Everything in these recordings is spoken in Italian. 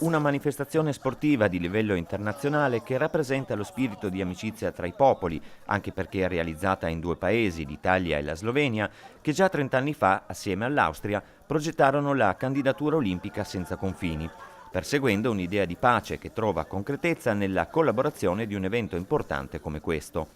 Una manifestazione sportiva di livello internazionale che rappresenta lo spirito di amicizia tra i popoli, anche perché è realizzata in due paesi, l'Italia e la Slovenia, che già 30 anni fa, assieme all'Austria, progettarono la candidatura olimpica senza confini, perseguendo un'idea di pace che trova concretezza nella collaborazione di un evento importante come questo.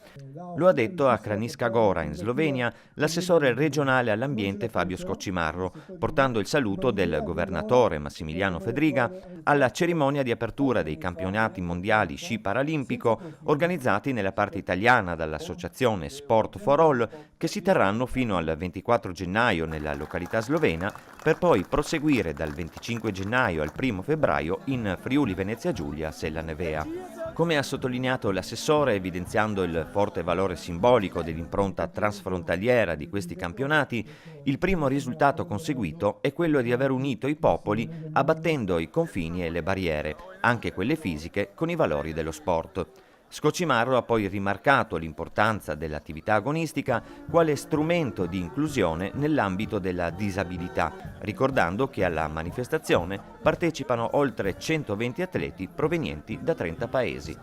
Lo ha detto a Kranička Gora, in Slovenia, l'assessore regionale all'ambiente Fabio Scoccimarro, portando il saluto del governatore Massimiliano Fedriga alla cerimonia di apertura dei campionati mondiali sci paralimpico organizzati nella parte italiana dall'associazione Sport for All, che si terranno fino al 24 gennaio nella località slovena, per poi proseguire dal 25 gennaio al 1 febbraio in Friuli Venezia Giulia, Sella Nevea. Come ha sottolineato l'assessore, evidenziando il forte valore simbolico dell'impronta transfrontaliera di questi campionati, il primo risultato conseguito è quello di aver unito i popoli abbattendo i confini e le barriere, anche quelle fisiche, con i valori dello sport. Scoccimarro ha poi rimarcato l'importanza dell'attività agonistica quale strumento di inclusione nell'ambito della disabilità, ricordando che alla manifestazione partecipano oltre 120 atleti provenienti da 30 paesi.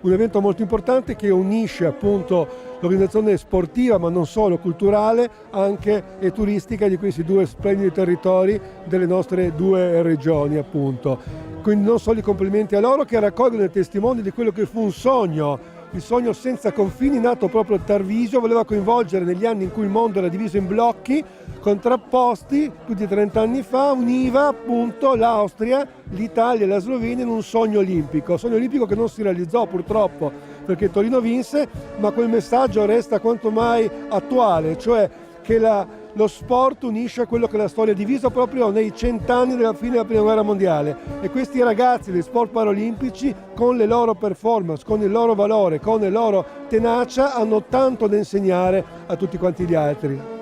Un evento molto importante che unisce appunto l'organizzazione sportiva, ma non solo, culturale, anche e turistica di questi due splendidi territori delle nostre due regioni appunto. Quindi non solo i complimenti a loro che raccolgono i testimoni di quello che fu un sogno, il sogno senza confini nato proprio a Tarvisio, voleva coinvolgere negli anni in cui il mondo era diviso in blocchi contrapposti, più di 30 anni fa, univa appunto l'Austria, l'Italia e la Slovenia in un sogno olimpico che non si realizzò purtroppo perché Torino vinse, ma quel messaggio resta quanto mai attuale, cioè che lo sport unisce a quello che la storia ha diviso proprio nei 100 anni della fine della Prima Guerra Mondiale, e questi ragazzi degli sport paralimpici con le loro performance, con il loro valore, con la loro tenacia hanno tanto da insegnare a tutti quanti gli altri.